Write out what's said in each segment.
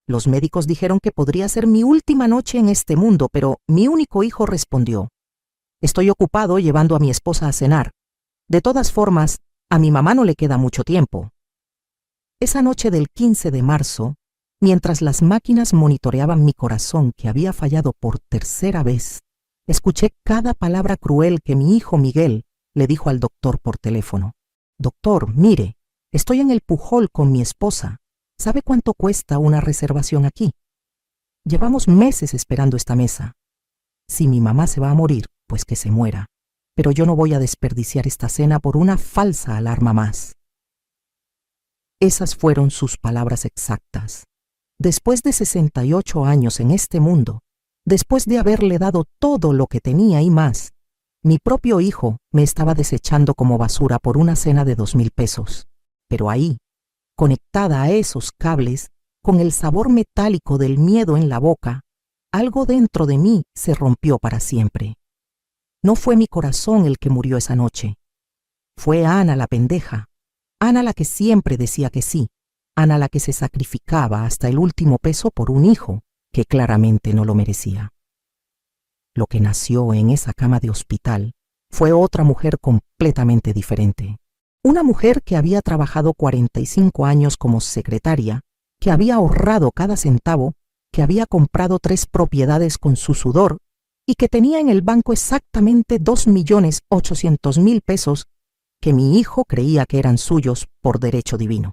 Los médicos dijeron que podría ser mi última noche en este mundo, pero mi único hijo respondió: estoy ocupado llevando a mi esposa a cenar. De todas formas, a mi mamá no le queda mucho tiempo. Esa noche del 15 de marzo, mientras las máquinas monitoreaban mi corazón que había fallado por tercera vez, escuché cada palabra cruel que mi hijo Miguel le dijo al doctor por teléfono. Doctor, mire, estoy en el Pujol con mi esposa. ¿Sabe cuánto cuesta una reservación aquí? Llevamos meses esperando esta mesa. Si mi mamá se va a morir, pues que se muera. Pero yo no voy a desperdiciar esta cena por una falsa alarma más. Esas fueron sus palabras exactas. Después de 68 años en este mundo, después de haberle dado todo lo que tenía y más, mi propio hijo me estaba desechando como basura por una cena de 2,000 pesos. Pero ahí, conectada a esos cables, con el sabor metálico del miedo en la boca, algo dentro de mí se rompió para siempre. No fue mi corazón el que murió esa noche. Fue Ana la pendeja. Ana la que siempre decía que sí. Ana la que se sacrificaba hasta el último peso por un hijo que claramente no lo merecía. Lo que nació en esa cama de hospital fue otra mujer completamente diferente. Una mujer que había trabajado 45 años como secretaria, que había ahorrado cada centavo, que había comprado 3 propiedades con su sudor y que tenía en el banco exactamente 2,800,000 pesos que mi hijo creía que eran suyos por derecho divino.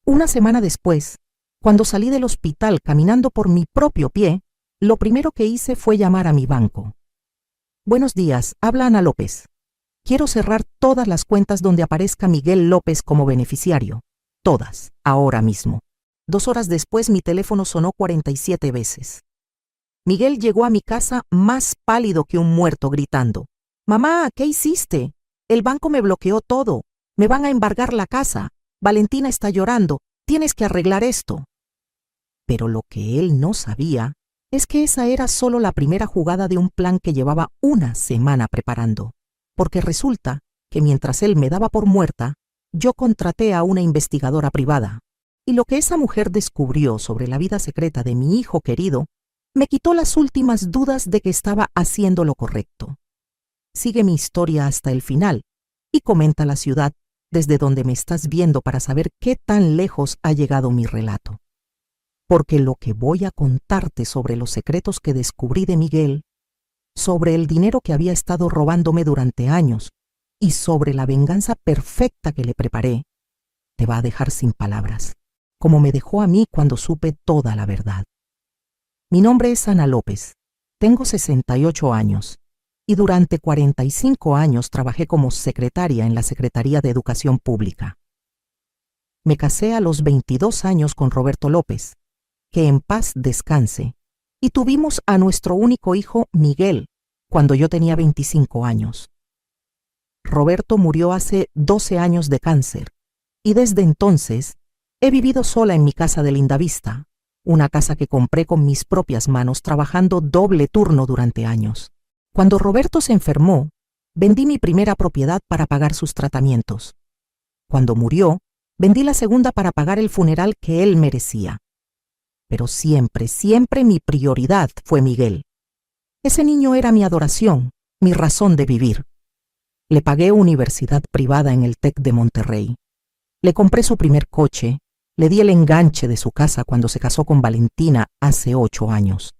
Una semana después, cuando salí del hospital caminando por mi propio pie, lo primero que hice fue llamar a mi banco. Buenos días, habla Ana López. Quiero cerrar todas las cuentas donde aparezca Miguel López como beneficiario. Todas, ahora mismo. 2 horas después mi teléfono sonó 47 veces. Miguel llegó a mi casa más pálido que un muerto, gritando: «Mamá, ¿qué hiciste? El banco me bloqueó todo. Me van a embargar la casa. Valentina está llorando. Tienes que arreglar esto». Pero lo que él no sabía es que esa era solo la primera jugada de un plan que llevaba una semana preparando. Porque resulta que mientras él me daba por muerta, yo contraté a una investigadora privada. Y lo que esa mujer descubrió sobre la vida secreta de mi hijo querido me quitó las últimas dudas de que estaba haciendo lo correcto. Sigue mi historia hasta el final y comenta la ciudad desde donde me estás viendo para saber qué tan lejos ha llegado mi relato. Porque lo que voy a contarte sobre los secretos que descubrí de Miguel, sobre el dinero que había estado robándome durante años y sobre la venganza perfecta que le preparé, te va a dejar sin palabras, como me dejó a mí cuando supe toda la verdad. Mi nombre es Ana López, tengo 68 años y durante 45 años trabajé como secretaria en la Secretaría de Educación Pública. Me casé a los 22 años con Roberto López, que en paz descanse, y tuvimos a nuestro único hijo Miguel cuando yo tenía 25 años. Roberto murió hace 12 años de cáncer y desde entonces he vivido sola en mi casa de Lindavista, una casa que compré con mis propias manos trabajando doble turno durante años. Cuando Roberto se enfermó, vendí mi primera propiedad para pagar sus tratamientos. Cuando murió, vendí la segunda para pagar el funeral que él merecía. Pero siempre, siempre mi prioridad fue Miguel. Ese niño era mi adoración, mi razón de vivir. Le pagué universidad privada en el TEC de Monterrey. Le compré su primer coche, le di el enganche de su casa cuando se casó con Valentina hace 8 años.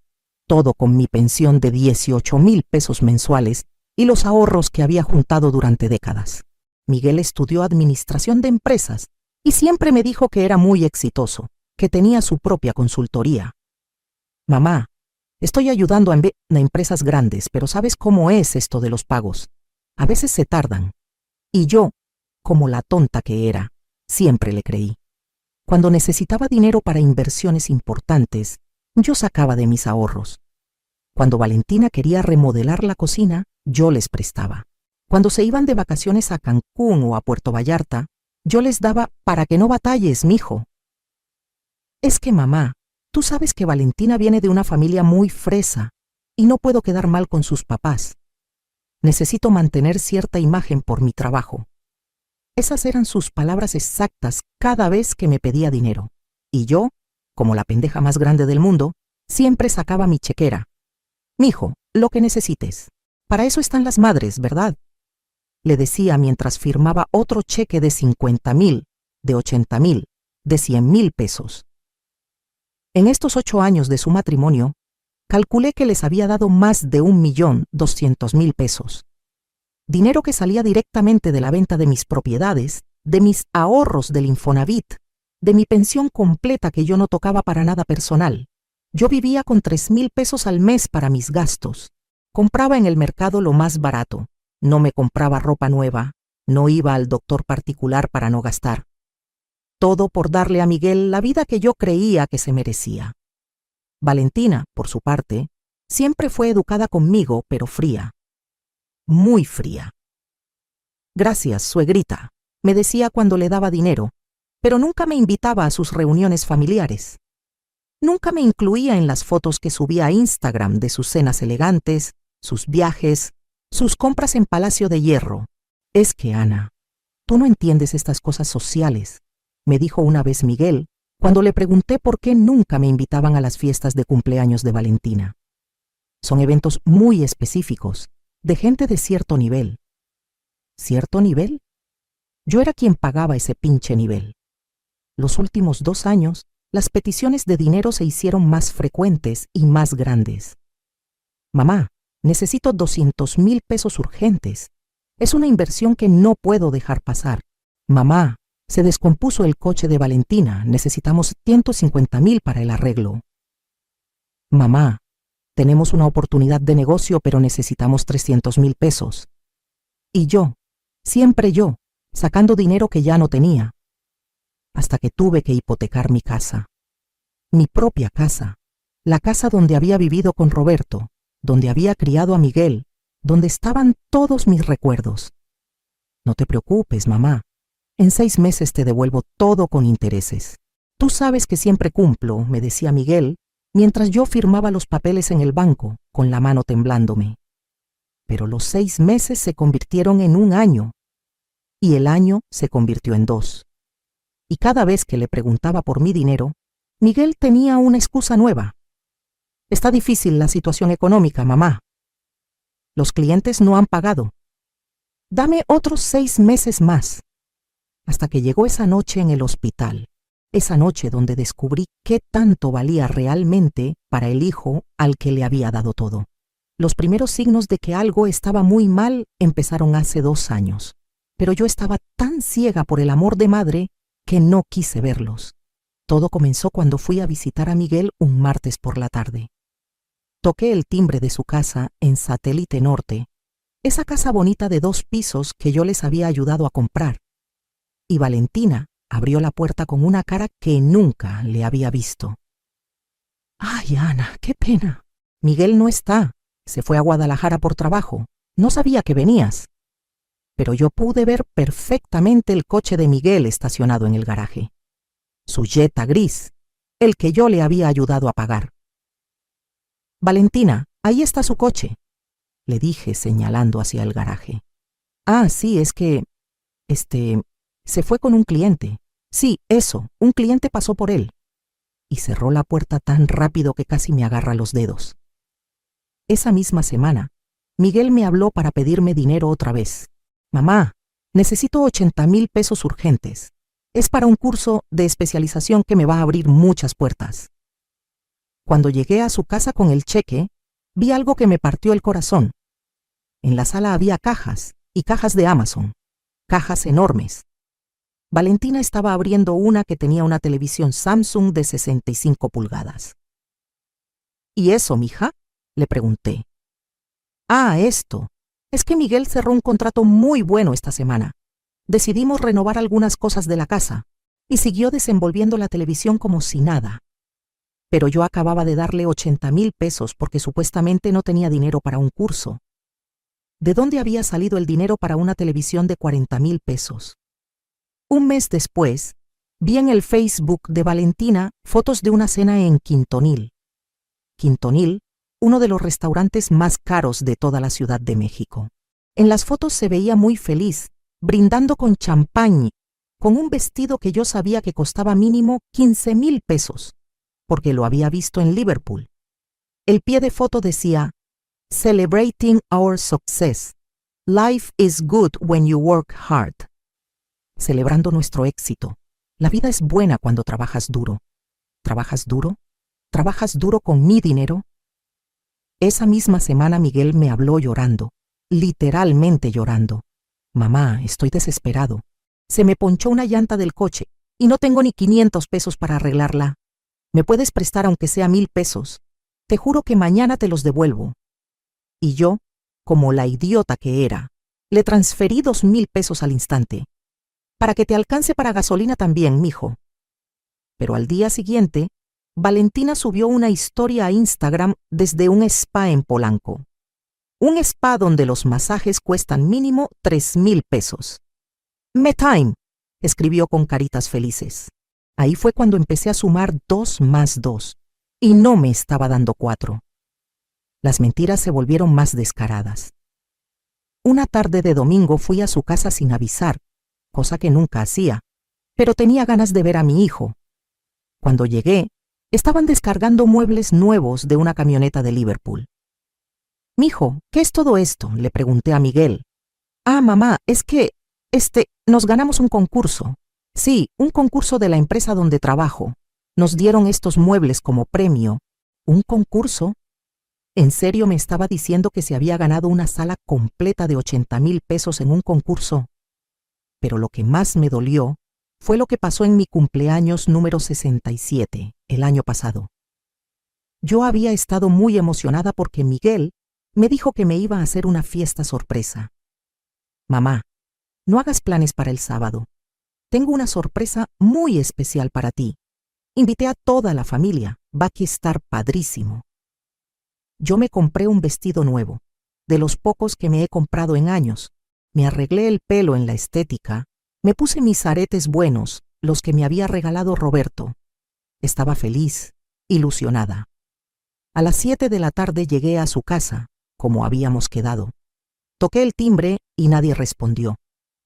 Todo con mi pensión de 18,000 pesos mensuales y los ahorros que había juntado durante décadas. Miguel estudió administración de empresas y siempre me dijo que era muy exitoso, que tenía su propia consultoría. Mamá, estoy ayudando a empresas grandes, pero ¿sabes cómo es esto de los pagos? A veces se tardan. Y yo, como la tonta que era, siempre le creí. Cuando necesitaba dinero para inversiones importantes, yo sacaba de mis ahorros. Cuando Valentina quería remodelar la cocina, yo les prestaba. Cuando se iban de vacaciones a Cancún o a Puerto Vallarta, yo les daba para que no batalles, mijo. Es que mamá, tú sabes que Valentina viene de una familia muy fresa y no puedo quedar mal con sus papás. Necesito mantener cierta imagen por mi trabajo. Esas eran sus palabras exactas cada vez que me pedía dinero. Y yo, como la pendeja más grande del mundo, siempre sacaba mi chequera. «Mijo, lo que necesites. Para eso están las madres, ¿verdad?», le decía mientras firmaba otro cheque de 50,000, de 80,000, de 100,000 pesos. En estos 8 años de su matrimonio, calculé que les había dado más de 1,200,000 pesos. Dinero que salía directamente de la venta de mis propiedades, de mis ahorros del Infonavit, de mi pensión completa que yo no tocaba para nada personal. Yo vivía con 3,000 pesos al mes para mis gastos. Compraba en el mercado lo más barato. No me compraba ropa nueva. No iba al doctor particular para no gastar. Todo por darle a Miguel la vida que yo creía que se merecía. Valentina, por su parte, siempre fue educada conmigo, pero fría. Muy fría. «Gracias, suegrita», me decía cuando le daba dinero, pero nunca me invitaba a sus reuniones familiares. Nunca me incluía en las fotos que subía a Instagram de sus cenas elegantes, sus viajes, sus compras en Palacio de Hierro. «Es que, Ana, tú no entiendes estas cosas sociales», me dijo una vez Miguel, cuando le pregunté por qué nunca me invitaban a las fiestas de cumpleaños de Valentina. «Son eventos muy específicos, de gente de cierto nivel». ¿Cierto nivel? Yo era quien pagaba ese pinche nivel. Los últimos 2 años, las peticiones de dinero se hicieron más frecuentes y más grandes. «Mamá, necesito 200,000 pesos urgentes. Es una inversión que no puedo dejar pasar. Mamá, se descompuso el coche de Valentina. Necesitamos 150,000 para el arreglo. Mamá, tenemos una oportunidad de negocio, pero necesitamos 300,000 pesos. Y yo, siempre yo, sacando dinero que ya no tenía. Hasta que tuve que hipotecar mi casa. Mi propia casa. La casa donde había vivido con Roberto, donde había criado a Miguel, donde estaban todos mis recuerdos. No te preocupes, mamá. En 6 meses te devuelvo todo con intereses. Tú sabes que siempre cumplo, me decía Miguel, mientras yo firmaba los papeles en el banco, con la mano temblándome. Pero los 6 meses se convirtieron en 1 año, y el año se convirtió en 2. Y cada vez que le preguntaba por mi dinero, Miguel tenía una excusa nueva. «Está difícil la situación económica, mamá. Los clientes no han pagado. Dame otros 6 meses más». Hasta que llegó esa noche en el hospital, esa noche donde descubrí qué tanto valía realmente para el hijo al que le había dado todo. Los primeros signos de que algo estaba muy mal empezaron hace 2 años, pero yo estaba tan ciega por el amor de madre que no quise verlos. Todo comenzó cuando fui a visitar a Miguel un martes por la tarde. Toqué el timbre de su casa en Satélite Norte, esa casa bonita de 2 pisos que yo les había ayudado a comprar. Y Valentina abrió la puerta con una cara que nunca le había visto. «Ay, Ana, qué pena. Miguel no está. Se fue a Guadalajara por trabajo. No sabía que venías». Pero yo pude ver perfectamente el coche de Miguel estacionado en el garaje. Su Jetta gris, el que yo le había ayudado a pagar. «Valentina, ahí está su coche», le dije señalando hacia el garaje. «Ah, sí, es que... se fue con un cliente. Sí, eso, un cliente pasó por él». Y cerró la puerta tan rápido que casi me agarra los dedos. Esa misma semana, Miguel me habló para pedirme dinero otra vez. «Mamá, necesito 80,000 pesos urgentes. Es para un curso de especialización que me va a abrir muchas puertas». Cuando llegué a su casa con el cheque, vi algo que me partió el corazón. En la sala había cajas y cajas de Amazon, cajas enormes. Valentina estaba abriendo una que tenía una televisión Samsung de 65 pulgadas. «¿Y eso, mija?», le pregunté. «Ah, esto. Es que Miguel cerró un contrato muy bueno esta semana. Decidimos renovar algunas cosas de la casa», y siguió desenvolviendo la televisión como si nada. Pero yo acababa de darle 80,000 pesos porque supuestamente no tenía dinero para un curso. ¿De dónde había salido el dinero para una televisión de 40,000 pesos? Un mes después, vi en el Facebook de Valentina fotos de una cena en Quintonil. Quintonil, uno de los restaurantes más caros de toda la Ciudad de México. En las fotos se veía muy feliz, brindando con champán, con un vestido que yo sabía que costaba mínimo 15,000 pesos. porque lo había visto en Liverpool. El pie de foto decía, Celebrating our success. Life is good when you work hard. Celebrando nuestro éxito. La vida es buena cuando trabajas duro. ¿Trabajas duro? ¿Trabajas duro con mi dinero? Esa misma semana Miguel me habló llorando, literalmente llorando. Mamá, estoy desesperado. Se me ponchó una llanta del coche y no tengo ni 500 pesos para arreglarla. ¿Me puedes prestar aunque sea 1,000 pesos? Te juro que mañana te los devuelvo. Y yo, como la idiota que era, le transferí 2,000 pesos al instante. Para que te alcance para gasolina también, mijo. Pero al día siguiente, Valentina subió una historia a Instagram desde un spa en Polanco. Un spa donde los masajes cuestan mínimo 3,000 pesos. Me time, escribió con caritas felices. Ahí fue cuando empecé a sumar 2 más 2, y no me estaba dando 4. Las mentiras se volvieron más descaradas. Una tarde de domingo fui a su casa sin avisar, cosa que nunca hacía, pero tenía ganas de ver a mi hijo. Cuando llegué, estaban descargando muebles nuevos de una camioneta de Liverpool. «Mijo, ¿qué es todo esto?», le pregunté a Miguel. «Ah, mamá, es que, nos ganamos un concurso. Sí, un concurso de la empresa donde trabajo. Nos dieron estos muebles como premio». ¿Un concurso? ¿En serio me estaba diciendo que se había ganado una sala completa de 80,000 pesos en un concurso? Pero lo que más me dolió fue lo que pasó en mi cumpleaños número 67, el año pasado. Yo había estado muy emocionada porque Miguel me dijo que me iba a hacer una fiesta sorpresa. «Mamá, no hagas planes para el sábado. Tengo una sorpresa muy especial para ti. Invité a toda la familia, va a estar padrísimo». Yo me compré un vestido nuevo, de los pocos que me he comprado en años. Me arreglé el pelo en la estética, me puse mis aretes buenos, los que me había regalado Roberto. Estaba feliz, ilusionada. A las 7 de la tarde llegué a su casa, como habíamos quedado. Toqué el timbre y nadie respondió.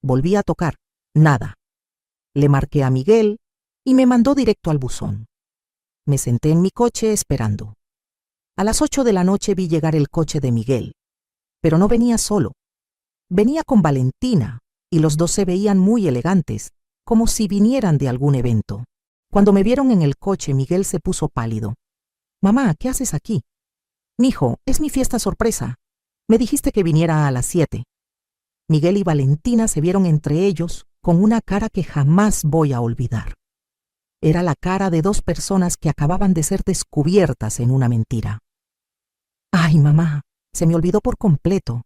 Volví a tocar, nada. Le marqué a Miguel y me mandó directo al buzón. Me senté en mi coche esperando. A las 8 de la noche vi llegar el coche de Miguel, pero no venía solo. Venía con Valentina, y los dos se veían muy elegantes, como si vinieran de algún evento. Cuando me vieron en el coche, Miguel se puso pálido. «Mamá, ¿qué haces aquí?» «Mijo, es mi fiesta sorpresa. Me dijiste que viniera a las 7. Miguel y Valentina se vieron entre ellos con una cara que jamás voy a olvidar. Era la cara de 2 personas que acababan de ser descubiertas en una mentira. «Ay, mamá, se me olvidó por completo.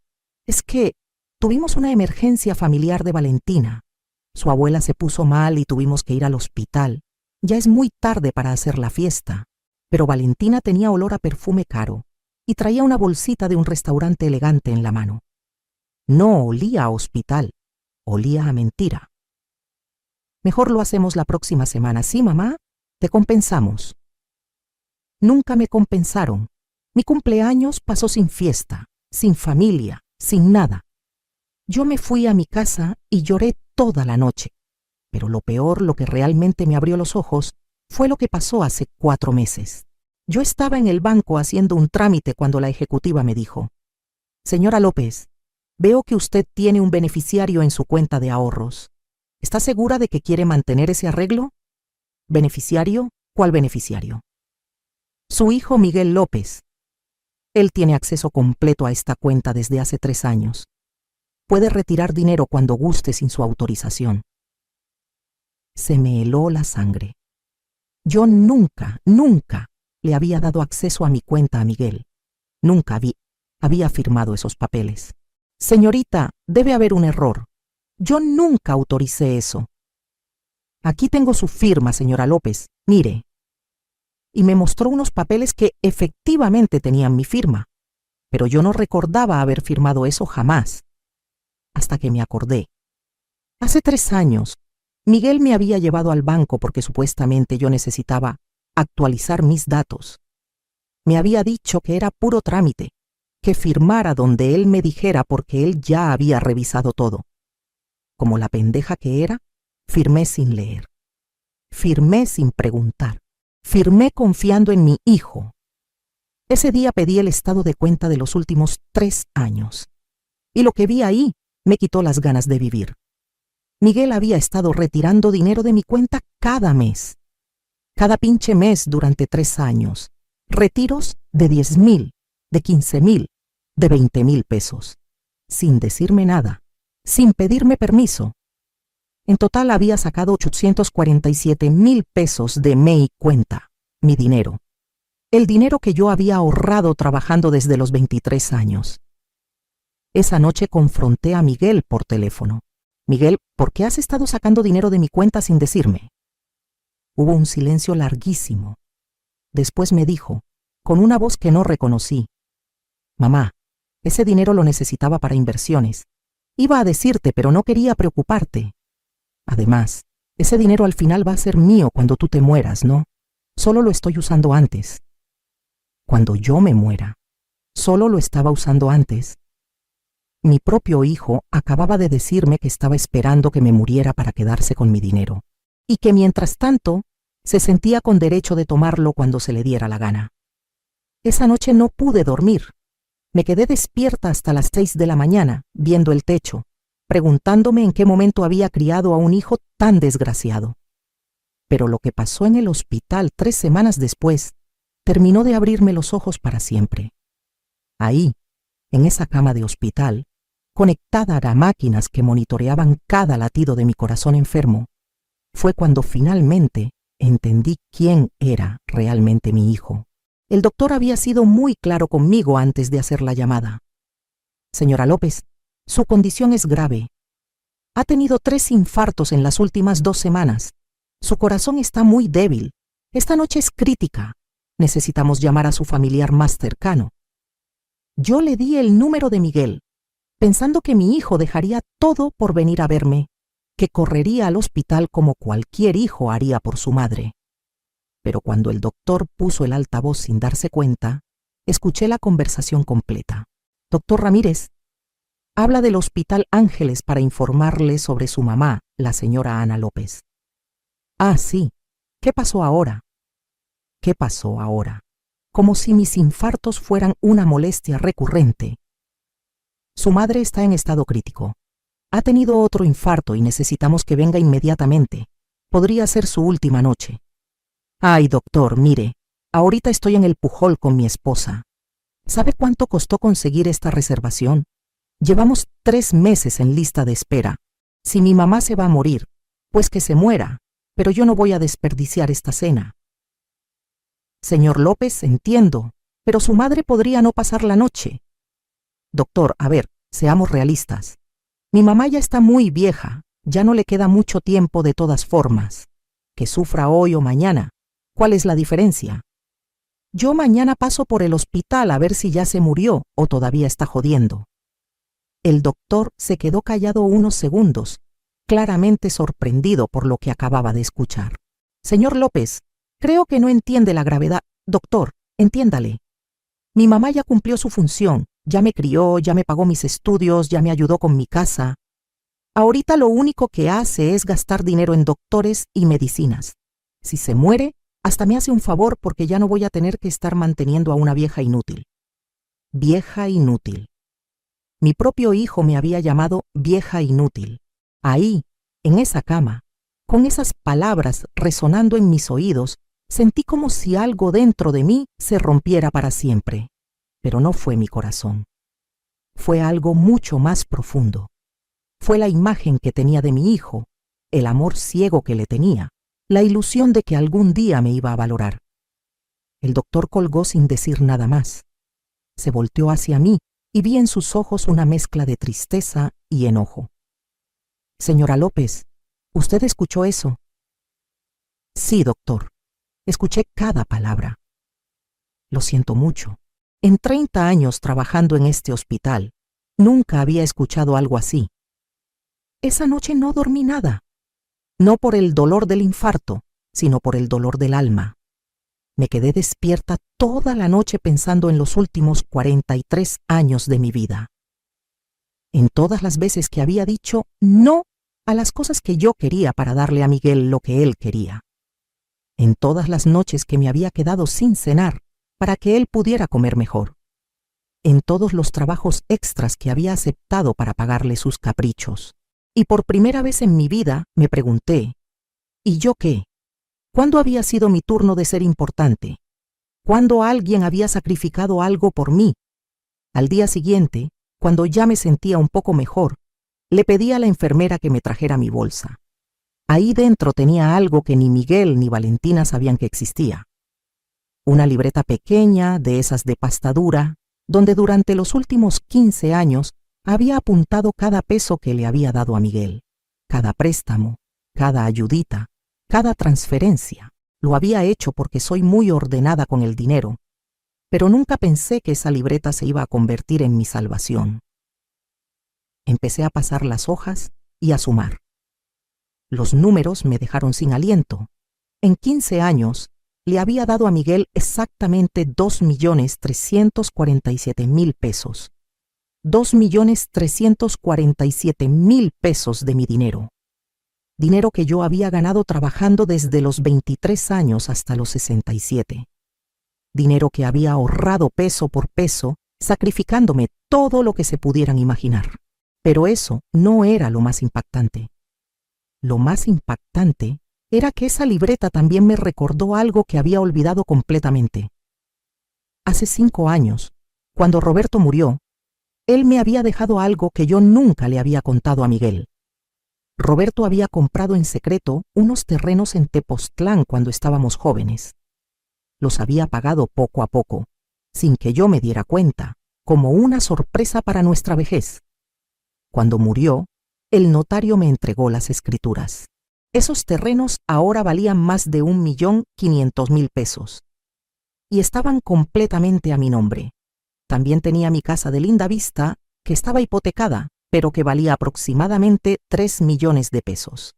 Es que tuvimos una emergencia familiar de Valentina. Su abuela se puso mal y tuvimos que ir al hospital. Ya es muy tarde para hacer la fiesta». Pero Valentina tenía olor a perfume caro y traía una bolsita de un restaurante elegante en la mano. No olía a hospital, olía a mentira. «Mejor lo hacemos la próxima semana, ¿sí, mamá? Te compensamos». Nunca me compensaron. Mi cumpleaños pasó sin fiesta, sin familia, sin nada. Yo me fui a mi casa y lloré toda la noche. Pero lo peor, lo que realmente me abrió los ojos, fue lo que pasó hace 4 meses. Yo estaba en el banco haciendo un trámite cuando la ejecutiva me dijo: «Señora López, veo que usted tiene un beneficiario en su cuenta de ahorros. ¿Está segura de que quiere mantener ese arreglo?» «¿Beneficiario? ¿Cuál beneficiario?» «Su hijo Miguel López. Él tiene acceso completo a esta cuenta desde hace 3 años. Puede retirar dinero cuando guste sin su autorización». Se me heló la sangre. Yo nunca le había dado acceso a mi cuenta a Miguel. Nunca había firmado esos papeles. «Señorita, debe haber un error. Yo nunca autoricé eso». «Aquí tengo su firma, señora López. Mire». Y me mostró unos papeles que efectivamente tenían mi firma, pero yo no recordaba haber firmado eso jamás. Hasta que me acordé. Hace 3 años, Miguel me había llevado al banco porque supuestamente yo necesitaba actualizar mis datos. Me había dicho que era puro trámite, que firmara donde él me dijera porque él ya había revisado todo. Como la pendeja que era, firmé sin leer. Firmé sin preguntar. Firmé confiando en mi hijo. Ese día pedí el estado de cuenta de los últimos 3 años. Y lo que vi ahí me quitó las ganas de vivir. Miguel había estado retirando dinero de mi cuenta cada mes. Cada pinche mes durante 3 años. Retiros de 10,000, de 15,000, de 20,000 pesos. Sin decirme nada, sin pedirme permiso. En total había sacado 847,000 pesos de mi cuenta, mi dinero. El dinero que yo había ahorrado trabajando desde los 23 años. Esa noche confronté a Miguel por teléfono. Miguel, ¿por qué has estado sacando dinero de mi cuenta sin decirme? Hubo un silencio larguísimo. Después me dijo, con una voz que no reconocí, mamá, ese dinero lo necesitaba para inversiones. Iba a decirte, pero no quería preocuparte. Además, ese dinero al final va a ser mío cuando tú te mueras, ¿no? Solo lo estoy usando antes. Cuando yo me muera, solo lo estaba usando antes. Mi propio hijo acababa de decirme que estaba esperando que me muriera para quedarse con mi dinero, y que mientras tanto se sentía con derecho de tomarlo cuando se le diera la gana. Esa noche no pude dormir. Me quedé despierta hasta las 6 de la mañana, viendo el techo, preguntándome en qué momento había criado a un hijo tan desgraciado. Pero lo que pasó en el hospital 3 semanas después terminó de abrirme los ojos para siempre. Ahí, en esa cama de hospital, conectada a máquinas que monitoreaban cada latido de mi corazón enfermo, fue cuando finalmente entendí quién era realmente mi hijo. El doctor había sido muy claro conmigo antes de hacer la llamada. Señora López, su condición es grave. Ha tenido 3 infartos en las últimas 2 semanas. Su corazón está muy débil. Esta noche es crítica. Necesitamos llamar a su familiar más cercano. Yo le di el número de Miguel, pensando que mi hijo dejaría todo por venir a verme, que correría al hospital como cualquier hijo haría por su madre. Pero cuando el doctor puso el altavoz sin darse cuenta, escuché la conversación completa. Doctor Ramírez, habla del Hospital Ángeles para informarle sobre su mamá, la señora Ana López. Ah, sí. ¿Qué pasó ahora? ¿Qué pasó ahora? Como si mis infartos fueran una molestia recurrente. Su madre está en estado crítico. Ha tenido otro infarto y necesitamos que venga inmediatamente. Podría ser su última noche. Ay, doctor, mire, ahorita estoy en el Pujol con mi esposa. ¿Sabe cuánto costó conseguir esta reservación? Llevamos 3 meses en lista de espera. Si mi mamá se va a morir, pues que se muera, pero yo no voy a desperdiciar esta cena. Señor López, entiendo, pero su madre podría no pasar la noche. Doctor, a ver, seamos realistas. Mi mamá ya está muy vieja, ya no le queda mucho tiempo de todas formas. Que sufra hoy o mañana, ¿cuál es la diferencia? Yo mañana paso por el hospital a ver si ya se murió o todavía está jodiendo. El doctor se quedó callado unos segundos, claramente sorprendido por lo que acababa de escuchar. Señor López, creo que no entiende la gravedad. Doctor, entiéndale. Mi mamá ya cumplió su función, ya me crió, ya me pagó mis estudios, ya me ayudó con mi casa. Ahorita lo único que hace es gastar dinero en doctores y medicinas. Si se muere, hasta me hace un favor porque ya no voy a tener que estar manteniendo a una vieja inútil. Vieja inútil. Mi propio hijo me había llamado vieja inútil. Ahí, en esa cama, con esas palabras resonando en mis oídos, sentí como si algo dentro de mí se rompiera para siempre. Pero no fue mi corazón. Fue algo mucho más profundo. Fue la imagen que tenía de mi hijo, el amor ciego que le tenía, la ilusión de que algún día me iba a valorar. El doctor colgó sin decir nada más. Se volteó hacia mí y vi en sus ojos una mezcla de tristeza y enojo. Señora López, ¿usted escuchó eso? Sí, doctor. Escuché cada palabra. Lo siento mucho. En 30 años trabajando en este hospital, nunca había escuchado algo así. Esa noche no dormí nada. No por el dolor del infarto, sino por el dolor del alma. Me quedé despierta toda la noche pensando en los últimos 43 años de mi vida. En todas las veces que había dicho no a las cosas que yo quería para darle a Miguel lo que él quería. en todas las noches que me había quedado sin cenar para que él pudiera comer mejor, en todos los trabajos extras que había aceptado para pagarle sus caprichos. Y por primera vez en mi vida me pregunté, ¿y yo qué? ¿Cuándo había sido mi turno de ser importante? ¿Cuándo alguien había sacrificado algo por mí? Al día siguiente, cuando ya me sentía un poco mejor, le pedí a la enfermera que me trajera mi bolsa. Ahí dentro tenía algo que ni Miguel ni Valentina sabían que existía. Una libreta pequeña, de esas de pasta dura, donde durante los últimos 15 años había apuntado cada peso que le había dado a Miguel, cada préstamo, cada ayudita, cada transferencia. Lo había hecho porque soy muy ordenada con el dinero, pero nunca pensé que esa libreta se iba a convertir en mi salvación. Empecé a pasar las hojas y a sumar. Los números me dejaron sin aliento. En 15 años le había dado a Miguel exactamente 2.347.000 pesos. 2.347.000 pesos de mi dinero. Dinero que yo había ganado trabajando desde los 23 años hasta los 67. Dinero que había ahorrado peso por peso, sacrificándome todo lo que se pudieran imaginar. Pero eso no era lo más impactante. Lo más impactante era que esa libreta también me recordó algo que había olvidado completamente. Hace 5 años, cuando Roberto murió, él me había dejado algo que yo nunca le había contado a Miguel. Roberto había comprado en secreto unos terrenos en Tepoztlán cuando estábamos jóvenes. Los había pagado poco a poco, sin que yo me diera cuenta, como una sorpresa para nuestra vejez. Cuando murió, el notario me entregó las escrituras. Esos terrenos ahora valían más de 1.500.000 pesos. Y estaban completamente a mi nombre. También tenía mi casa de linda vista, que estaba hipotecada, pero que valía aproximadamente 3 millones de pesos.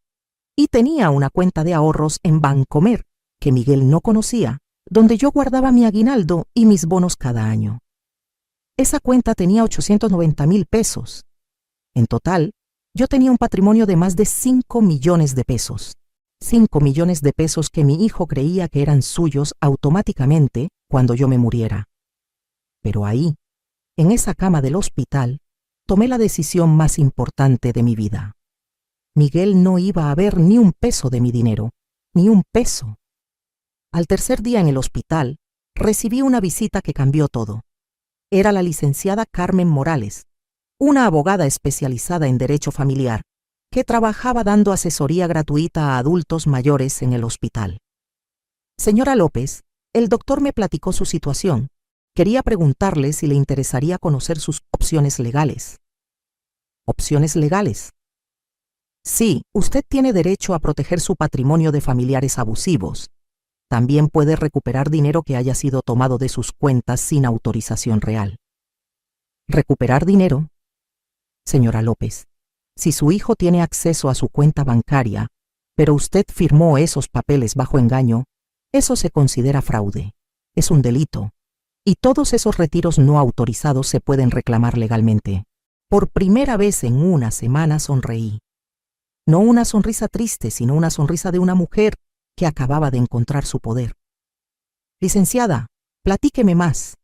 Y tenía una cuenta de ahorros en Bancomer, que Miguel no conocía, donde yo guardaba mi aguinaldo y mis bonos cada año. Esa cuenta tenía 890.000 pesos. En total, yo tenía un patrimonio de más de 5 millones de pesos. 5 millones de pesos que mi hijo creía que eran suyos automáticamente cuando yo me muriera. Pero ahí, en esa cama del hospital, tomé la decisión más importante de mi vida. Miguel no iba a ver ni un peso de mi dinero, ni un peso. Al tercer día en el hospital, recibí una visita que cambió todo. Era la licenciada Carmen Morales, una abogada especializada en derecho familiar, que trabajaba dando asesoría gratuita a adultos mayores en el hospital. Señora López, el doctor me platicó su situación. Quería preguntarle si le interesaría conocer sus opciones legales. ¿Opciones legales? Sí, usted tiene derecho a proteger su patrimonio de familiares abusivos. También puede recuperar dinero que haya sido tomado de sus cuentas sin autorización real. ¿Recuperar dinero? Señora López, si su hijo tiene acceso a su cuenta bancaria, pero usted firmó esos papeles bajo engaño, eso se considera fraude. Es un delito. Y todos esos retiros no autorizados se pueden reclamar legalmente. Por primera vez en una semana sonreí. No una sonrisa triste, sino una sonrisa de una mujer que acababa de encontrar su poder. Licenciada, platíqueme más.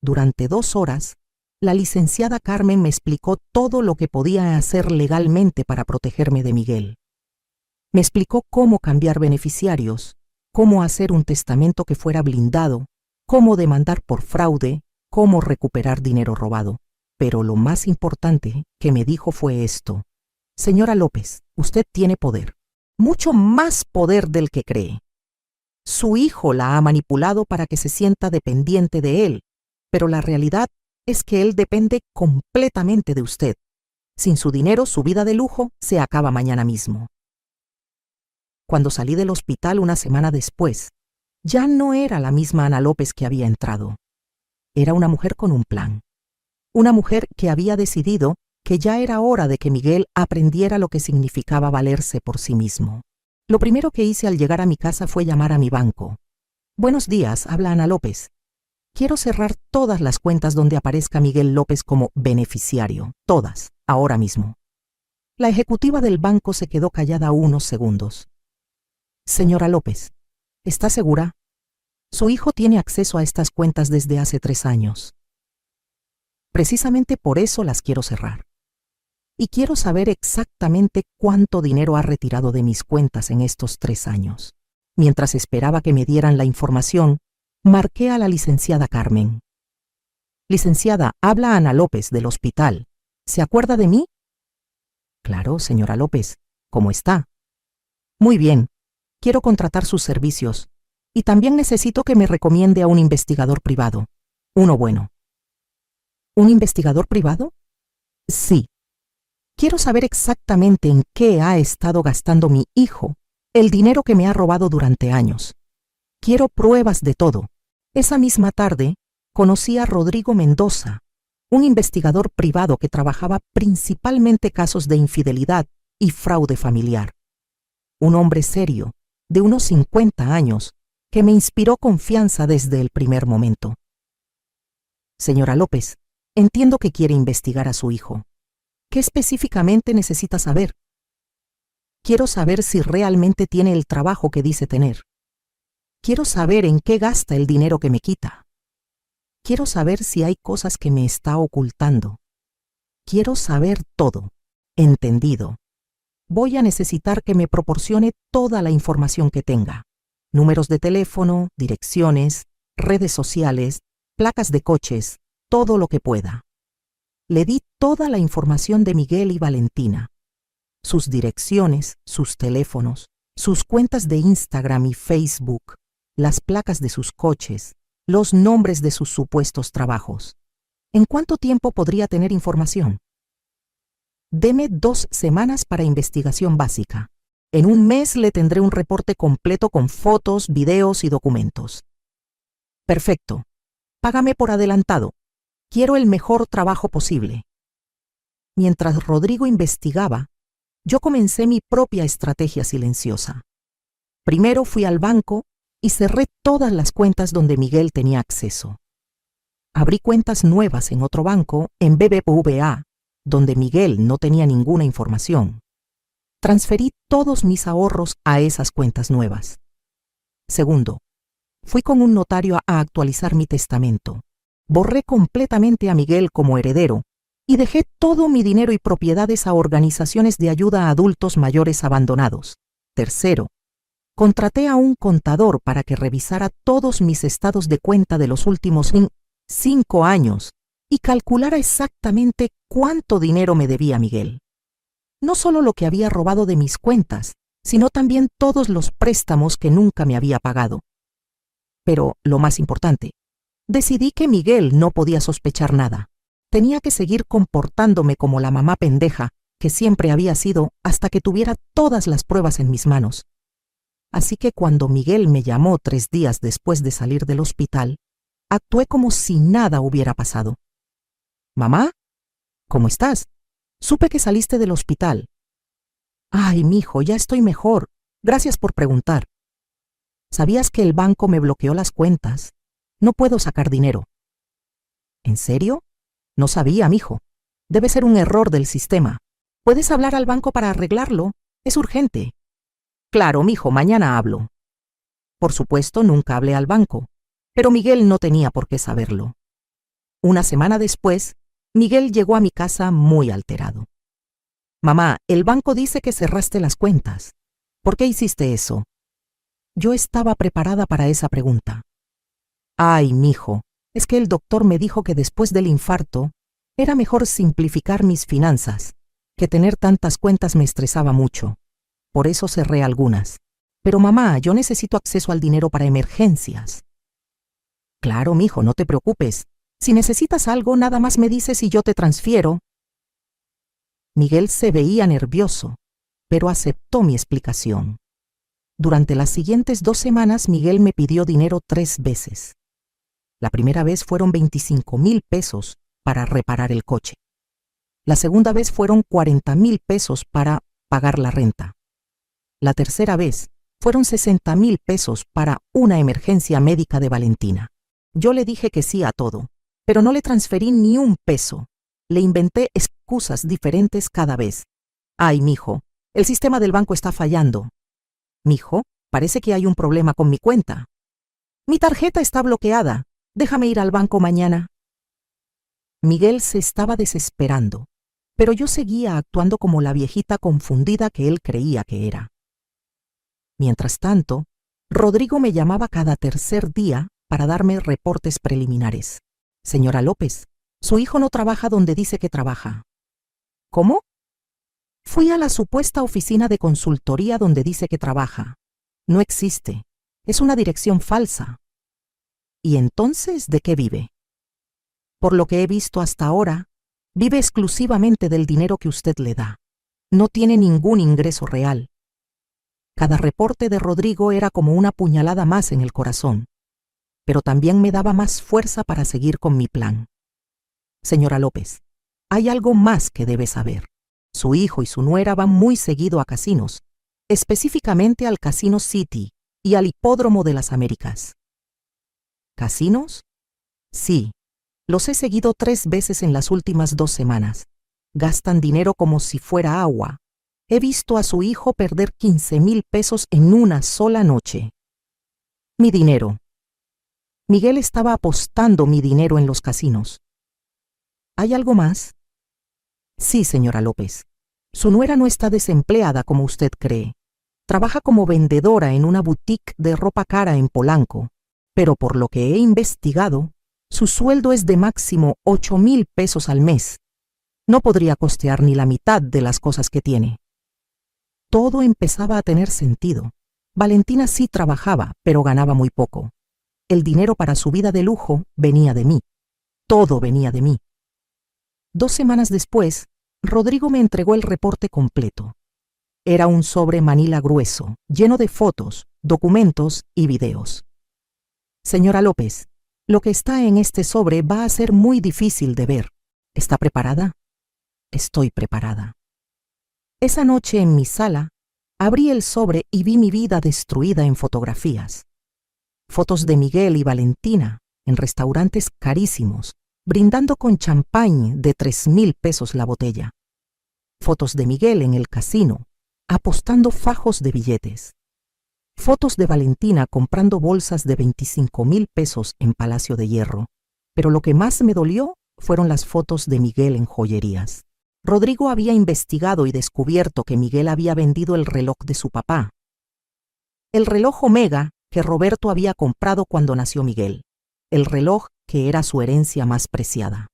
Durante 2 horas, la licenciada Carmen me explicó todo lo que podía hacer legalmente para protegerme de Miguel. Me explicó cómo cambiar beneficiarios, cómo hacer un testamento que fuera blindado, cómo demandar por fraude, cómo recuperar dinero robado. Pero lo más importante que me dijo fue esto. Señora López, usted tiene poder. Mucho más poder del que cree. Su hijo la ha manipulado para que se sienta dependiente de él, pero la realidad es que él depende completamente de usted. Sin su dinero, su vida de lujo se acaba mañana mismo. Cuando salí del hospital una semana después, ya no era la misma Ana López que había entrado. Era una mujer con un plan. Una mujer que había decidido que ya era hora de que Miguel aprendiera lo que significaba valerse por sí mismo. Lo primero que hice al llegar a mi casa fue llamar a mi banco. Buenos días, habla Ana López. Quiero cerrar todas las cuentas donde aparezca Miguel López como beneficiario. Todas, ahora mismo. La ejecutiva del banco se quedó callada unos segundos. Señora López, ¿Está segura? Su hijo tiene acceso a estas cuentas desde hace 3 años. Precisamente por eso las quiero cerrar. Y quiero saber exactamente cuánto dinero ha retirado de mis cuentas en estos 3 años. Mientras esperaba que me dieran la información, marqué a la licenciada Carmen. Licenciada, habla Ana López del hospital. ¿Se acuerda de mí? Claro, señora López. ¿Cómo está? Muy bien. Quiero contratar sus servicios. Y también necesito que me recomiende a un investigador privado. Uno bueno. ¿Un investigador privado? Sí. Quiero saber exactamente en qué ha estado gastando mi hijo el dinero que me ha robado durante años. Quiero pruebas de todo. Esa misma tarde, conocí a Rodrigo Mendoza, un investigador privado que trabajaba principalmente casos de infidelidad y fraude familiar. Un hombre serio, de unos 50 años, que me inspiró confianza desde el primer momento. Señora López, entiendo que quiere investigar a su hijo. ¿Qué específicamente necesita saber? Quiero saber si realmente tiene el trabajo que dice tener. Quiero saber en qué gasta el dinero que me quita. Quiero saber si hay cosas que me está ocultando. Quiero saber todo. Entendido. Voy a necesitar que me proporcione toda la información que tenga. Números de teléfono, direcciones, redes sociales, placas de coches, todo lo que pueda. Le di toda la información de Miguel y Valentina. Sus direcciones, sus teléfonos, sus cuentas de Instagram y Facebook, las placas de sus coches, los nombres de sus supuestos trabajos. ¿En cuánto tiempo podría tener información? Deme 2 semanas para investigación básica. En 1 mes le tendré un reporte completo con fotos, videos y documentos. Perfecto. Págame por adelantado. Quiero el mejor trabajo posible. Mientras Rodrigo investigaba, yo comencé mi propia estrategia silenciosa. Primero fui al banco y cerré todas las cuentas donde Miguel tenía acceso. Abrí cuentas nuevas en otro banco, en BBVA, donde Miguel no tenía ninguna información. Transferí todos mis ahorros a esas cuentas nuevas. Segundo, fui con un notario a actualizar mi testamento. Borré completamente a Miguel como heredero y dejé todo mi dinero y propiedades a organizaciones de ayuda a adultos mayores abandonados. Tercero, contraté a un contador para que revisara todos mis estados de cuenta de los últimos 5 años y calculara exactamente cuánto dinero me debía Miguel. No solo lo que había robado de mis cuentas, sino también todos los préstamos que nunca me había pagado. Pero lo más importante, decidí que Miguel no podía sospechar nada. Tenía que seguir comportándome como la mamá pendeja que siempre había sido hasta que tuviera todas las pruebas en mis manos. Así que cuando Miguel me llamó 3 días después de salir del hospital, actué como si nada hubiera pasado. «Mamá, ¿cómo estás? Supe que saliste del hospital». «Ay, mijo, ya estoy mejor. Gracias por preguntar. ¿Sabías que el banco me bloqueó las cuentas? No puedo sacar dinero». «¿En serio? No sabía, mijo. Debe ser un error del sistema. ¿Puedes hablar al banco para arreglarlo? Es urgente». «Claro, mijo, mañana hablo». Por supuesto, nunca hablé al banco, pero Miguel no tenía por qué saberlo. Una semana después, Miguel llegó a mi casa muy alterado. «Mamá, el banco dice que cerraste las cuentas. ¿Por qué hiciste eso?» Yo estaba preparada para esa pregunta. «Ay, mijo, es que el doctor me dijo que después del infarto era mejor simplificar mis finanzas, que tener tantas cuentas me estresaba mucho. Por eso cerré algunas. Pero mamá, yo necesito acceso al dinero para emergencias». «Claro, mijo, no te preocupes. Si necesitas algo, nada más me dices y yo te transfiero». Miguel se veía nervioso, pero aceptó mi explicación. Durante las siguientes 2 semanas, Miguel me pidió dinero 3 veces. La primera vez fueron 25,000 pesos para reparar el coche. La segunda vez fueron 40,000 pesos para pagar la renta. La tercera vez fueron 60,000 pesos para una emergencia médica de Valentina. Yo le dije que sí a todo, pero no le transferí ni un peso. Le inventé excusas diferentes cada vez. «Ay, mijo, el sistema del banco está fallando». «Mijo, parece que hay un problema con mi cuenta. Mi tarjeta está bloqueada. Déjame ir al banco mañana. Miguel se estaba desesperando, pero yo seguía actuando como la viejita confundida que él creía que era. Mientras tanto, Rodrigo me llamaba cada tercer día para darme reportes preliminares. Señora López, su hijo no trabaja donde dice que trabaja. ¿Cómo? Fui a la supuesta oficina de consultoría donde dice que trabaja. No existe. Es una dirección falsa. ¿Y entonces de qué vive? Por lo que he visto hasta ahora, vive exclusivamente del dinero que usted le da. No tiene ningún ingreso real. Cada reporte de Rodrigo era como una puñalada más en el corazón, pero también me daba más fuerza para seguir con mi plan. Señora López, hay algo más que debe saber. Su hijo y su nuera van muy seguido a casinos, específicamente al Casino City y al Hipódromo de las Américas. ¿Casinos? Sí, los he seguido 3 veces en las últimas 2 semanas. Gastan dinero como si fuera agua. He visto a su hijo perder 15,000 pesos en una sola noche. Mi dinero. Miguel estaba apostando mi dinero en los casinos. ¿Hay algo más? Sí, señora López. Su nuera no está desempleada como usted cree. Trabaja como vendedora en una boutique de ropa cara en Polanco, pero por lo que he investigado, su sueldo es de máximo 8,000 pesos al mes. No podría costear ni la mitad de las cosas que tiene. Todo empezaba a tener sentido. Valentina sí trabajaba, pero ganaba muy poco. El dinero para su vida de lujo venía de mí. Todo venía de mí. 2 semanas después, Rodrigo me entregó el reporte completo. Era un sobre manila grueso, lleno de fotos, documentos y videos. Señora López, lo que está en este sobre va a ser muy difícil de ver. ¿Está preparada? Estoy preparada. Esa noche en mi sala, abrí el sobre y vi mi vida destruida en fotografías. Fotos de Miguel y Valentina en restaurantes carísimos, brindando con champán de 3,000 pesos la botella. Fotos de Miguel en el casino, apostando fajos de billetes. Fotos de Valentina comprando bolsas de 25,000 pesos en Palacio de Hierro. Pero lo que más me dolió fueron las fotos de Miguel en joyerías. Rodrigo había investigado y descubierto que Miguel había vendido el reloj de su papá. El reloj Omega que Roberto había comprado cuando nació Miguel. El reloj que era su herencia más preciada.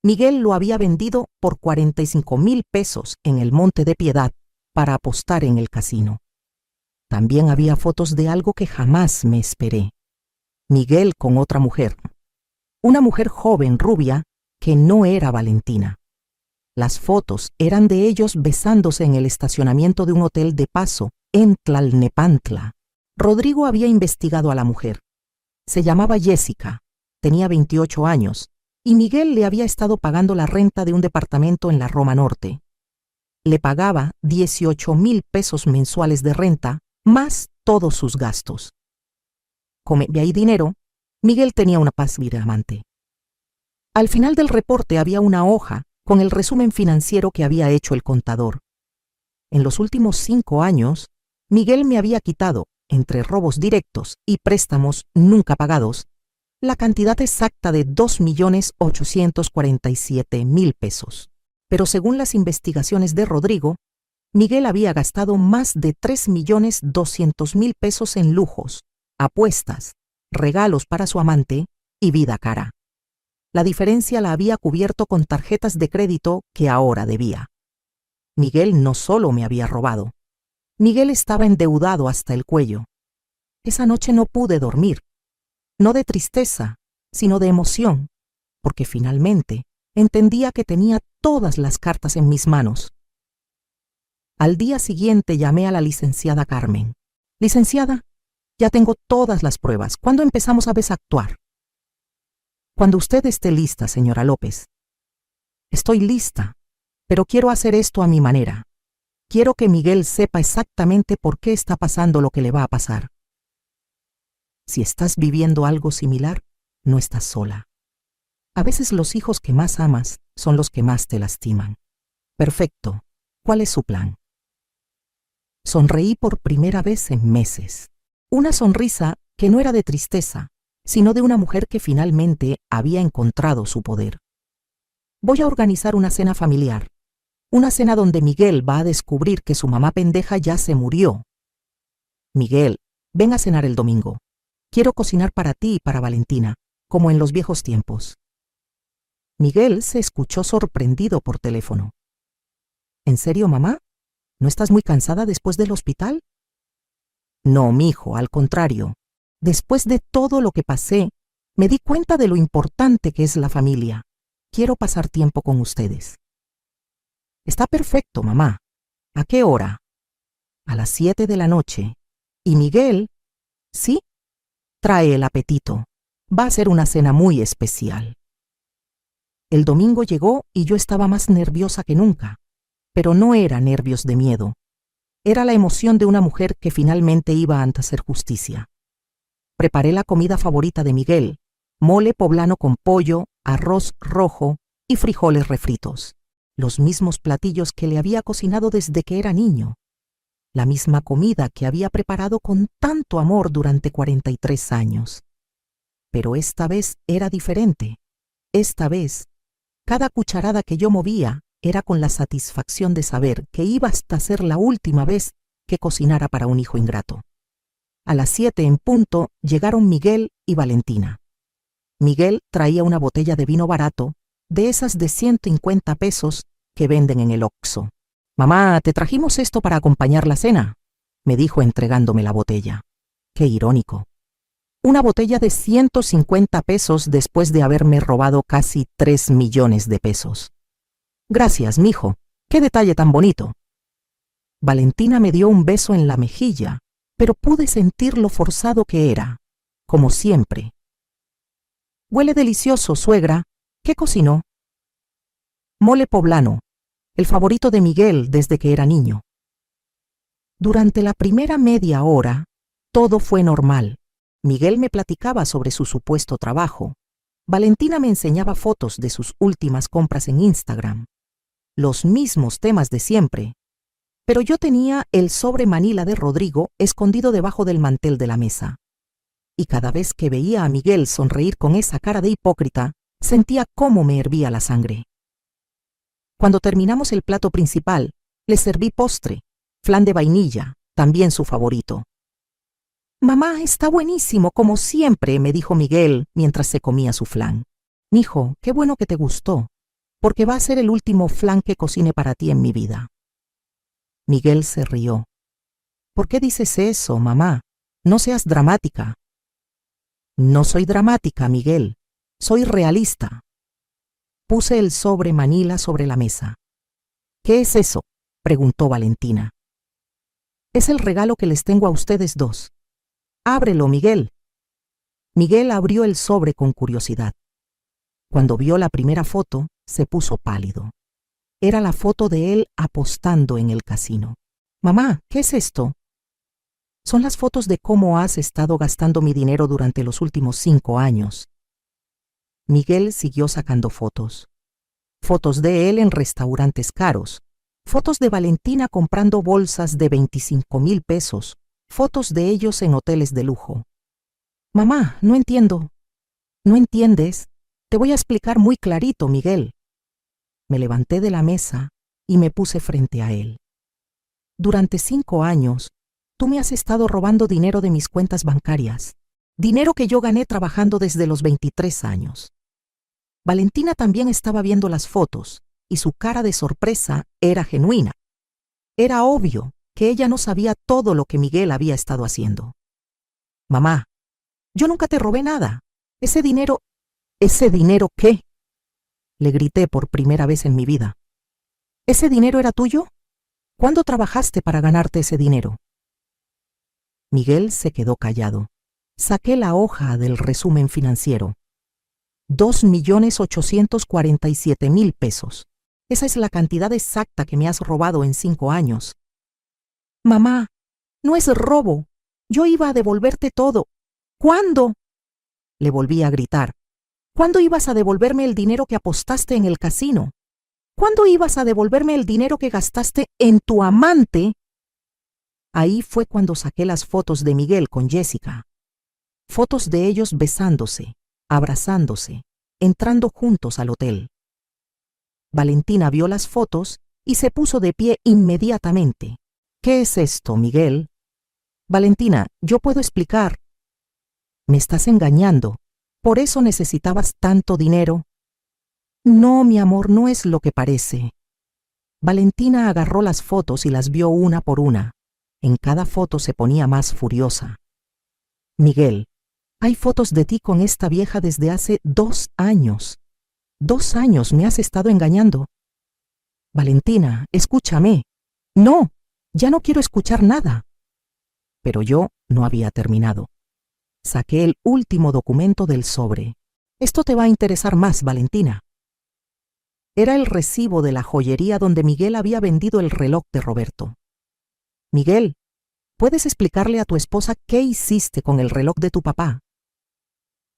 Miguel lo había vendido por 45,000 pesos en el Monte de Piedad para apostar en el casino. También había fotos de algo que jamás me esperé. Miguel con otra mujer. Una mujer joven, rubia, que no era Valentina. Las fotos eran de ellos besándose en el estacionamiento de un hotel de paso en Tlalnepantla. Rodrigo había investigado a la mujer. Se llamaba Jessica, tenía 28 años, y Miguel le había estado pagando la renta de un departamento en la Roma Norte. Le pagaba 18,000 pesos mensuales de renta, más todos sus gastos. Como había dinero, Miguel tenía una paz diamante. Al final del reporte había una hoja con el resumen financiero que había hecho el contador. En los últimos 5 años, Miguel me había quitado, entre robos directos y préstamos nunca pagados, la cantidad exacta de 2,847,000 pesos. Pero según las investigaciones de Rodrigo, Miguel había gastado más de 3,200,000 pesos en lujos, apuestas, regalos para su amante y vida cara. La diferencia la había cubierto con tarjetas de crédito que ahora debía. Miguel no solo me había robado. Miguel estaba endeudado hasta el cuello. Esa noche no pude dormir. No de tristeza, sino de emoción, porque finalmente entendía que tenía todas las cartas en mis manos. Al día siguiente llamé a la licenciada Carmen. Licenciada, ya tengo todas las pruebas. ¿Cuándo empezamos a desactuar? Cuando usted esté lista, señora López. Estoy lista, pero quiero hacer esto a mi manera. Quiero que Miguel sepa exactamente por qué está pasando lo que le va a pasar. Si estás viviendo algo similar, no estás sola. A veces los hijos que más amas son los que más te lastiman. Perfecto. ¿Cuál es su plan? Sonreí por primera vez en meses. Una sonrisa que no era de tristeza, sino de una mujer que finalmente había encontrado su poder. Voy a organizar una cena familiar. Una cena donde Miguel va a descubrir que su mamá pendeja ya se murió. Miguel, ven a cenar el domingo. Quiero cocinar para ti y para Valentina, como en los viejos tiempos. Miguel se escuchó sorprendido por teléfono. ¿En serio, mamá? ¿No estás muy cansada después del hospital? No, mijo, al contrario. Después de todo lo que pasé, me di cuenta de lo importante que es la familia. Quiero pasar tiempo con ustedes. Está perfecto, mamá. ¿A qué hora? A las 7 de la noche. ¿Y Miguel? Sí. Trae el apetito. Va a ser una cena muy especial. El domingo llegó y yo estaba más nerviosa que nunca. Pero no era nervios de miedo. Era la emoción de una mujer que finalmente iba a hacer justicia. Preparé la comida favorita de Miguel: mole poblano con pollo, arroz rojo y frijoles refritos. Los mismos platillos que le había cocinado desde que era niño. La misma comida que había preparado con tanto amor durante 43 años. Pero esta vez era diferente. Esta vez, cada cucharada que yo movía era con la satisfacción de saber que iba hasta ser la última vez que cocinara para un hijo ingrato. A las 7 en punto llegaron Miguel y Valentina. Miguel traía una botella de vino barato, de esas de 150 pesos que venden en el Oxxo. «Mamá, te trajimos esto para acompañar la cena», me dijo entregándome la botella. Qué irónico. Una botella de 150 pesos después de haberme robado casi 3 millones de pesos. «Gracias, mijo. Qué detalle tan bonito». Valentina me dio un beso en la mejilla, pero pude sentir lo forzado que era, como siempre. «Huele delicioso, suegra. ¿Qué cocinó?» «Mole poblano, el favorito de Miguel desde que era niño». Durante la primera media hora, todo fue normal. Miguel me platicaba sobre su supuesto trabajo. Valentina me enseñaba fotos de sus últimas compras en Instagram. Los mismos temas de siempre. Pero yo tenía el sobre Manila de Rodrigo escondido debajo del mantel de la mesa. Y cada vez que veía a Miguel sonreír con esa cara de hipócrita, sentía cómo me hervía la sangre. Cuando terminamos el plato principal, le serví postre, flan de vainilla, también su favorito. «Mamá, está buenísimo, como siempre», me dijo Miguel mientras se comía su flan. «Mijo, qué bueno que te gustó, porque va a ser el último flan que cocine para ti en mi vida». Miguel se rió. «¿Por qué dices eso, mamá? No seas dramática». «No soy dramática, Miguel. Soy realista». Puse el sobre Manila sobre la mesa. «¿Qué es eso?», preguntó Valentina. «Es el regalo que les tengo a ustedes dos». «Ábrelo, Miguel». Miguel abrió el sobre con curiosidad. Cuando vio la primera foto, se puso pálido. Era la foto de él apostando en el casino. «Mamá, ¿qué es esto?» «Son las fotos de cómo has estado gastando mi dinero durante los últimos 5 años». Miguel siguió sacando fotos. Fotos de él en restaurantes caros. Fotos de Valentina comprando bolsas de 25,000 pesos. Fotos de ellos en hoteles de lujo. «Mamá, no entiendo». «¿No entiendes? Te voy a explicar muy clarito, Miguel». Me levanté de la mesa y me puse frente a él. «Durante 5 años, tú me has estado robando dinero de mis cuentas bancarias. Dinero que yo gané trabajando desde los 23 años. Valentina también estaba viendo las fotos y su cara de sorpresa era genuina. Era obvio que ella no sabía todo lo que Miguel había estado haciendo. «Mamá, yo nunca te robé nada. Ese dinero qué?» Le grité por primera vez en mi vida. «¿Ese dinero era tuyo? ¿Cuándo trabajaste para ganarte ese dinero?» Miguel se quedó callado. Saqué la hoja del resumen financiero. 2,847,000 pesos. Esa es la cantidad exacta que me has robado en 5 años. «Mamá, no es robo. Yo iba a devolverte todo». «¿Cuándo?», le volví a gritar. «¿Cuándo ibas a devolverme el dinero que apostaste en el casino? ¿Cuándo ibas a devolverme el dinero que gastaste en tu amante?» Ahí fue cuando saqué las fotos de Miguel con Jessica. Fotos de ellos besándose, abrazándose, entrando juntos al hotel. Valentina vio las fotos y se puso de pie inmediatamente. ¿Qué es esto, Miguel? Valentina, yo puedo explicar. Me estás engañando. ¿Por eso necesitabas tanto dinero? No, mi amor, no es lo que parece. Valentina agarró las fotos y las vio una por una. En cada foto se ponía más furiosa. Miguel, hay fotos de ti con esta vieja desde hace 2 años. 2 años me has estado engañando. Valentina, escúchame. No, ya no quiero escuchar nada. Pero yo no había terminado. Saqué el último documento del sobre. Esto te va a interesar más, Valentina. Era el recibo de la joyería donde Miguel había vendido el reloj de Roberto. Miguel, ¿puedes explicarle a tu esposa qué hiciste con el reloj de tu papá?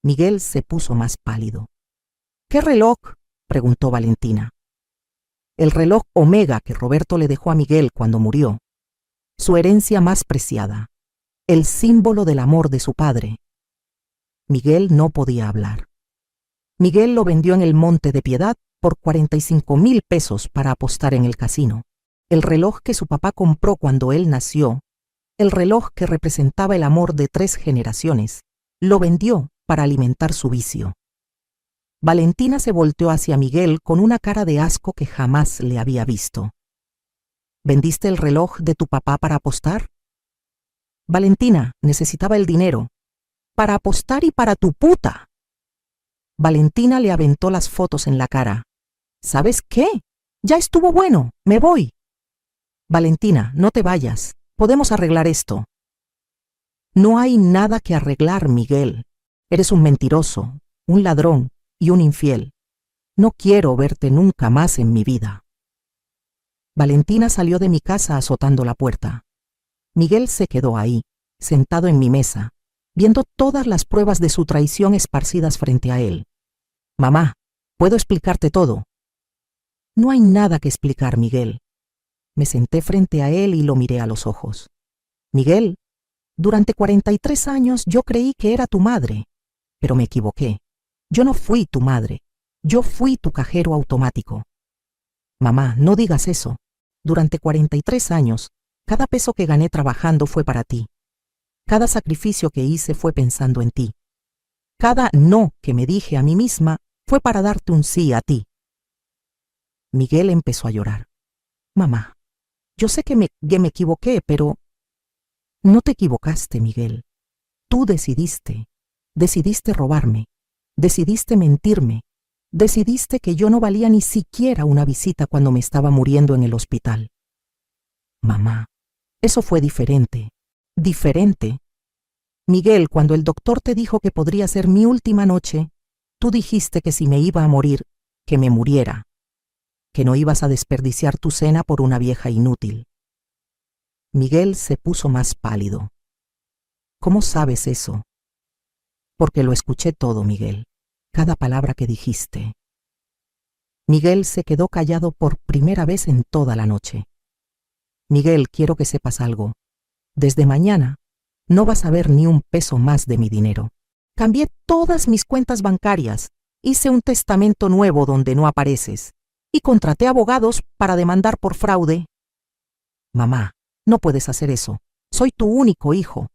Miguel se puso más pálido. ¿Qué reloj?, preguntó Valentina. El reloj Omega que Roberto le dejó a Miguel cuando murió. Su herencia más preciada. El símbolo del amor de su padre. Miguel no podía hablar. Miguel lo vendió en el Monte de Piedad por 45,000 pesos para apostar en el casino. El reloj que su papá compró cuando él nació, el reloj que representaba el amor de 3 generaciones, lo vendió para alimentar su vicio. Valentina se volteó hacia Miguel con una cara de asco que jamás le había visto. ¿Vendiste el reloj de tu papá para apostar? Valentina, necesitaba el dinero. Para apostar y para tu puta. Valentina le aventó las fotos en la cara. ¿Sabes qué? Ya estuvo bueno, me voy. Valentina, no te vayas. Podemos arreglar esto. No hay nada que arreglar, Miguel. Eres un mentiroso, un ladrón y un infiel. No quiero verte nunca más en mi vida. Valentina salió de mi casa azotando la puerta. Miguel se quedó ahí, sentado en mi mesa, viendo todas las pruebas de su traición esparcidas frente a él. Mamá, ¿puedo explicarte todo? No hay nada que explicar, Miguel. Me senté frente a él y lo miré a los ojos. Miguel, durante 43 años yo creí que era tu madre, pero me equivoqué. Yo no fui tu madre, yo fui tu cajero automático. Mamá, no digas eso. Durante 43 años, cada peso que gané trabajando fue para ti. Cada sacrificio que hice fue pensando en ti. Cada no que me dije a mí misma fue para darte un sí a ti. Miguel empezó a llorar. Mamá, yo sé que me equivoqué, pero no te equivocaste, Miguel. Tú decidiste robarme, decidiste mentirme, decidiste que yo no valía ni siquiera una visita cuando me estaba muriendo en el hospital. Mamá, eso fue diferente. Diferente. Miguel, cuando el doctor te dijo que podría ser mi última noche, tú dijiste que si me iba a morir, que me muriera, que no ibas a desperdiciar tu cena por una vieja inútil. Miguel se puso más pálido. ¿Cómo sabes eso? Porque lo escuché todo, Miguel, cada palabra que dijiste. Miguel se quedó callado por primera vez en toda la noche. Miguel, quiero que sepas algo. Desde mañana no vas a ver ni un peso más de mi dinero. Cambié todas mis cuentas bancarias, hice un testamento nuevo donde no apareces y contraté abogados para demandar por fraude. Mamá, no puedes hacer eso. Soy tu único hijo.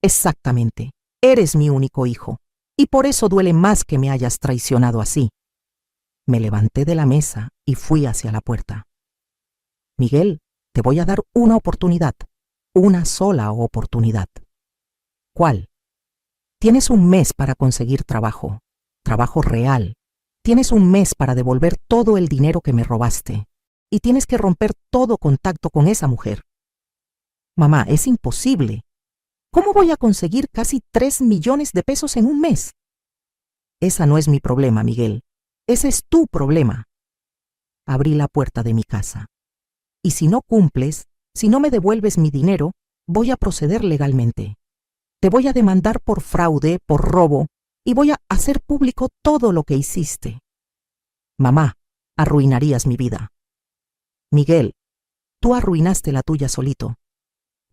Exactamente, eres mi único hijo, y por eso duele más que me hayas traicionado así. Me levanté de la mesa y fui hacia la puerta. Miguel, te voy a dar una oportunidad, una sola oportunidad. ¿Cuál? Tienes un mes para conseguir trabajo, trabajo real. Tienes un mes para devolver todo el dinero que me robaste, y tienes que romper todo contacto con esa mujer. Mamá, es imposible. ¿Cómo voy a conseguir casi 3 millones de pesos en un mes? Esa no es mi problema, Miguel. Ese es tu problema. Abrí la puerta de mi casa. Y si no cumples, si no me devuelves mi dinero, voy a proceder legalmente. Te voy a demandar por fraude, por robo, y voy a hacer público todo lo que hiciste. Mamá, arruinarías mi vida. Miguel, tú arruinaste la tuya solito.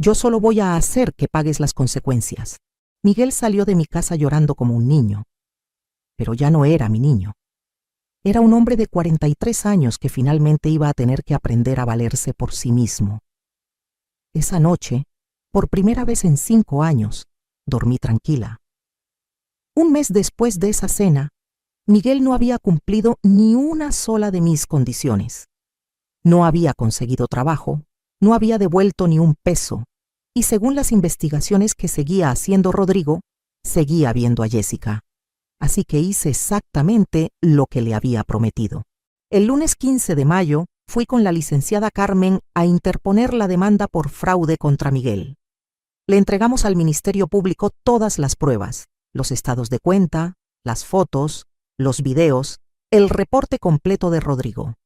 Yo solo voy a hacer que pagues las consecuencias. Miguel salió de mi casa llorando como un niño. Pero ya no era mi niño. Era un hombre de 43 años que finalmente iba a tener que aprender a valerse por sí mismo. Esa noche, por primera vez en 5 años, dormí tranquila. Un mes después de esa cena, Miguel no había cumplido ni una sola de mis condiciones. No había conseguido trabajo, no había devuelto ni un peso, y según las investigaciones que seguía haciendo Rodrigo, seguía viendo a Jessica. Así que hice exactamente lo que le había prometido. El lunes 15 de mayo fui con la licenciada Carmen a interponer la demanda por fraude contra Miguel. Le entregamos al Ministerio Público todas las pruebas, los estados de cuenta, las fotos, los videos, el reporte completo de Rodrigo.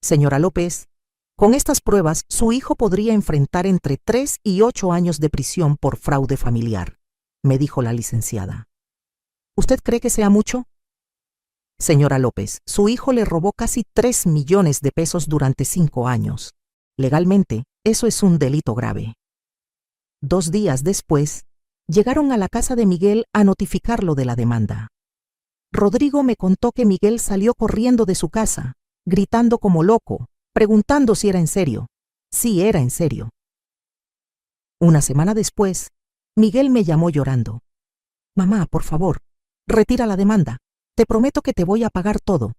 Señora López, con estas pruebas su hijo podría enfrentar entre 3 y 8 años de prisión por fraude familiar, me dijo la licenciada. ¿Usted cree que sea mucho? Señora López, su hijo le robó casi 3 millones de pesos durante 5 años. Legalmente, eso es un delito grave. 2 días después, llegaron a la casa de Miguel a notificarlo de la demanda. Rodrigo me contó que Miguel salió corriendo de su casa, gritando como loco, preguntando si era en serio. Sí, era en serio. Una semana después, Miguel me llamó llorando. Mamá, por favor, retira la demanda. Te prometo que te voy a pagar todo.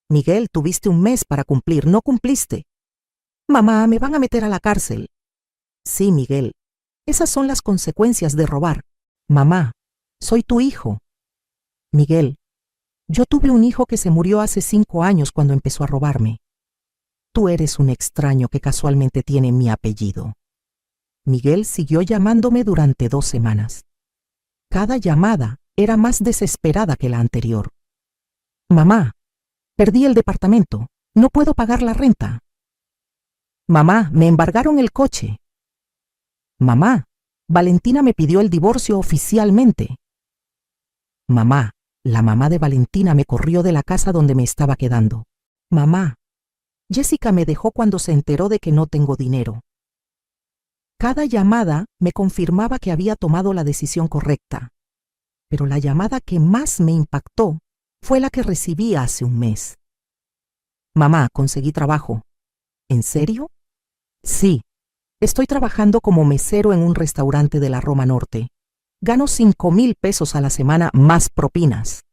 Miguel, tuviste un mes para cumplir, no cumpliste. Mamá, me van a meter a la cárcel. Sí, Miguel, esas son las consecuencias de robar. Mamá, soy tu hijo. Miguel, yo tuve un hijo que se murió hace 5 años cuando empezó a robarme. Tú eres un extraño que casualmente tiene mi apellido. Miguel siguió llamándome durante 2 semanas. Cada llamada era más desesperada que la anterior. Mamá, perdí el departamento, no puedo pagar la renta. Mamá, me embargaron el coche. Mamá, Valentina me pidió el divorcio oficialmente. Mamá, la mamá de Valentina me corrió de la casa donde me estaba quedando. Mamá, Jessica me dejó cuando se enteró de que no tengo dinero. Cada llamada me confirmaba que había tomado la decisión correcta, pero la llamada que más me impactó fue la que recibí hace un mes. Mamá, conseguí trabajo. ¿En serio? Sí, estoy trabajando como mesero en un restaurante de la Roma Norte. Gano 5,000 pesos a la semana más propinas.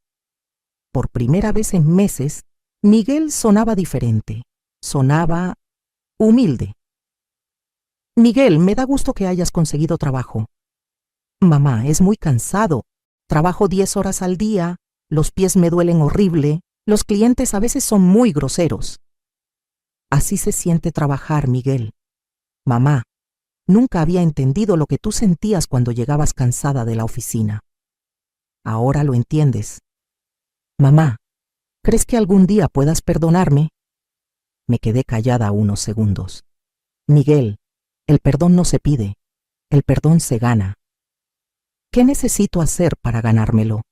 Por primera vez en meses, Miguel sonaba diferente. Sonaba humilde. Miguel, me da gusto que hayas conseguido trabajo. Mamá, es muy cansado. Trabajo 10 horas al día, los pies me duelen horrible, los clientes a veces son muy groseros. Así se siente trabajar, Miguel. Mamá, nunca había entendido lo que tú sentías cuando llegabas cansada de la oficina. Ahora lo entiendes. Mamá, ¿crees que algún día puedas perdonarme? Me quedé callada unos segundos. Miguel, el perdón no se pide, el perdón se gana. ¿Qué necesito hacer para ganármelo?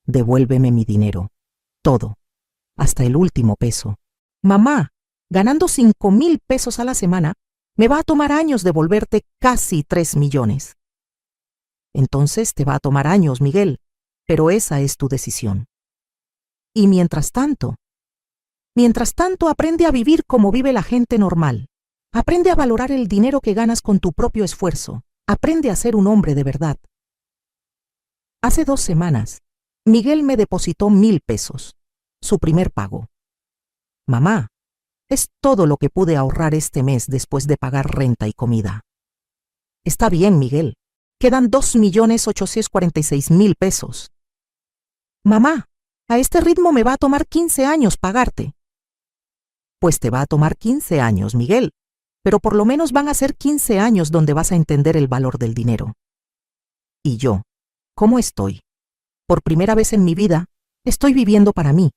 Devuélveme mi dinero, todo, hasta el último peso. Mamá, ganando 5,000 pesos a la semana, me va a tomar años devolverte casi 3 millones. Entonces te va a tomar años, Miguel, pero esa es tu decisión. Y mientras tanto, aprende a vivir como vive la gente normal. Aprende a valorar el dinero que ganas con tu propio esfuerzo. Aprende a ser un hombre de verdad. Hace 2 semanas, Miguel me depositó 1,000 pesos, su primer pago. Mamá, es todo lo que pude ahorrar este mes después de pagar renta y comida. Está bien, Miguel. Quedan 2,846,000 pesos. Mamá, a este ritmo me va a tomar 15 años pagarte. Pues te va a tomar 15 años, Miguel, pero por lo menos van a ser 15 años donde vas a entender el valor del dinero. Y yo, ¿cómo estoy? Por primera vez en mi vida, estoy viviendo para mí.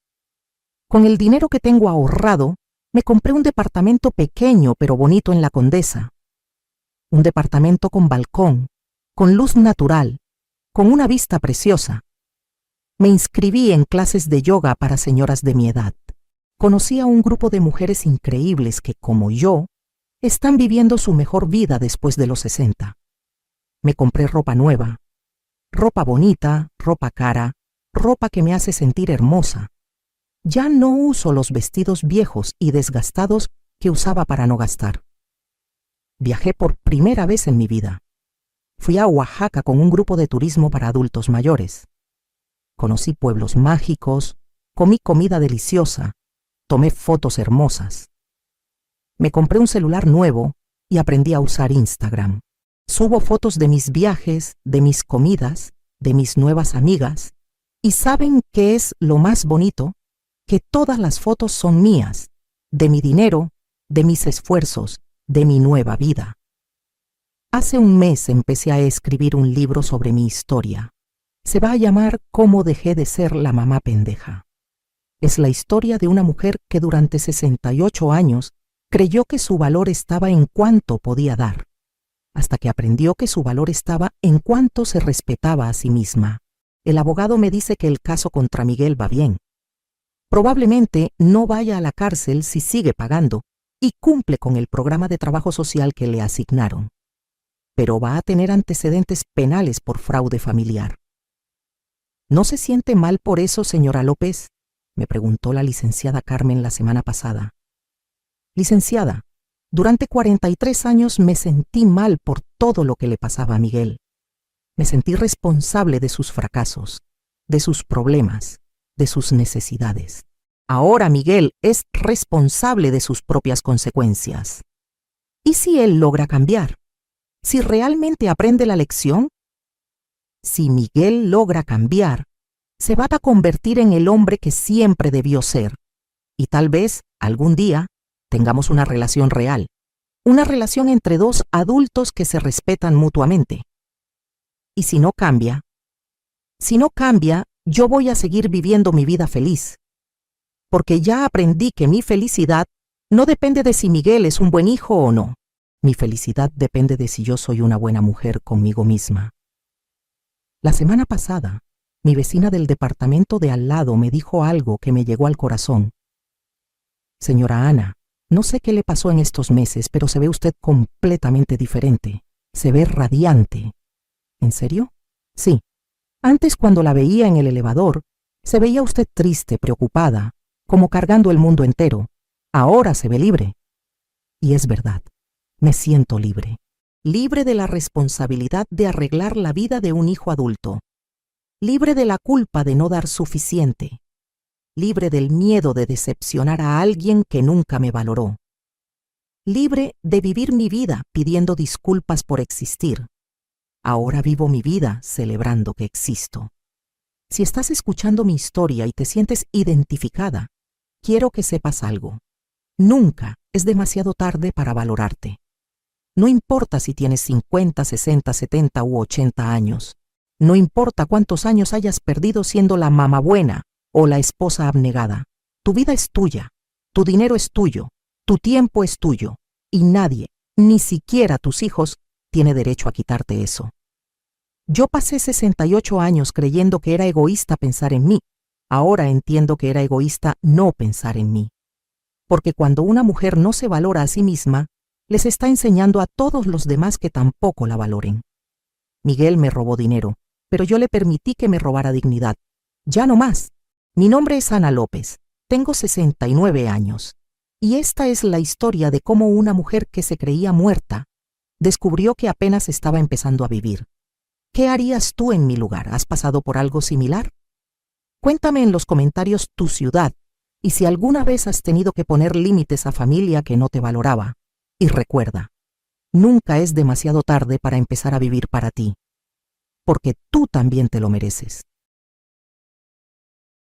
Con el dinero que tengo ahorrado, me compré un departamento pequeño pero bonito en La Condesa. Un departamento con balcón, con luz natural, con una vista preciosa. Me inscribí en clases de yoga para señoras de mi edad. Conocí a un grupo de mujeres increíbles que, como yo, Están viviendo su mejor vida después de los 60. Me compré ropa nueva, ropa bonita, ropa cara, ropa que me hace sentir hermosa. Ya no uso los vestidos viejos y desgastados que usaba para no gastar. Viajé por primera vez en mi vida. Fui a Oaxaca con un grupo de turismo para adultos mayores. Conocí pueblos mágicos, comí comida deliciosa, tomé fotos hermosas. Me compré un celular nuevo y aprendí a usar Instagram. Subo fotos de mis viajes, de mis comidas, de mis nuevas amigas. ¿Y saben qué es lo más bonito? Que todas las fotos son mías, de mi dinero, de mis esfuerzos, de mi nueva vida. Hace un mes empecé a escribir un libro sobre mi historia. Se va a llamar Cómo dejé de ser la mamá pendeja. Es la historia de una mujer que durante 68 años creyó que su valor estaba en cuánto podía dar, hasta que aprendió que su valor estaba en cuánto se respetaba a sí misma. El abogado me dice que el caso contra Miguel va bien. Probablemente no vaya a la cárcel si sigue pagando y cumple con el programa de trabajo social que le asignaron, pero va a tener antecedentes penales por fraude familiar. ¿No se siente mal por eso, señora López?, me preguntó la licenciada Carmen la semana pasada. Licenciada, durante 43 años me sentí mal por todo lo que le pasaba a Miguel. Me sentí responsable de sus fracasos, de sus problemas, de sus necesidades. Ahora Miguel es responsable de sus propias consecuencias. ¿Y si él logra cambiar? ¿Si realmente aprende la lección? Si Miguel logra cambiar, se va a convertir en el hombre que siempre debió ser. Y tal vez, algún día, tengamos una relación real. Una relación entre dos adultos que se respetan mutuamente. ¿Y si no cambia? Si no cambia, yo voy a seguir viviendo mi vida feliz. Porque ya aprendí que mi felicidad no depende de si Miguel es un buen hijo o no. Mi felicidad depende de si yo soy una buena mujer conmigo misma. La semana pasada, mi vecina del departamento de al lado me dijo algo que me llegó al corazón. Señora Ana, no sé qué le pasó en estos meses, pero se ve usted completamente diferente. Se ve radiante. ¿En serio? Sí. Antes, cuando la veía en el elevador, se veía usted triste, preocupada, como cargando el mundo entero. Ahora se ve libre. Y es verdad, me siento libre. Libre de la responsabilidad de arreglar la vida de un hijo adulto. Libre de la culpa de no dar suficiente. Libre del miedo de decepcionar a alguien que nunca me valoró. Libre de vivir mi vida pidiendo disculpas por existir. Ahora vivo mi vida celebrando que existo. Si estás escuchando mi historia y te sientes identificada, quiero que sepas algo. Nunca es demasiado tarde para valorarte. No importa si tienes 50, 60, 70 u 80 años. No importa cuántos años hayas perdido siendo la mamá buena o la esposa abnegada. Tu vida es tuya, tu dinero es tuyo, tu tiempo es tuyo, y nadie, ni siquiera tus hijos, tiene derecho a quitarte eso. Yo pasé 68 años creyendo que era egoísta pensar en mí. Ahora entiendo que era egoísta no pensar en mí. Porque cuando una mujer no se valora a sí misma, les está enseñando a todos los demás que tampoco la valoren. Miguel me robó dinero, pero yo le permití que me robara dignidad. Ya no más. Mi nombre es Ana López. Tengo 69 años. Y esta es la historia de cómo una mujer que se creía muerta descubrió que apenas estaba empezando a vivir. ¿Qué harías tú en mi lugar? ¿Has pasado por algo similar? Cuéntame en los comentarios tu ciudad y si alguna vez has tenido que poner límites a familia que no te valoraba. Y recuerda, nunca es demasiado tarde para empezar a vivir para ti, porque tú también te lo mereces.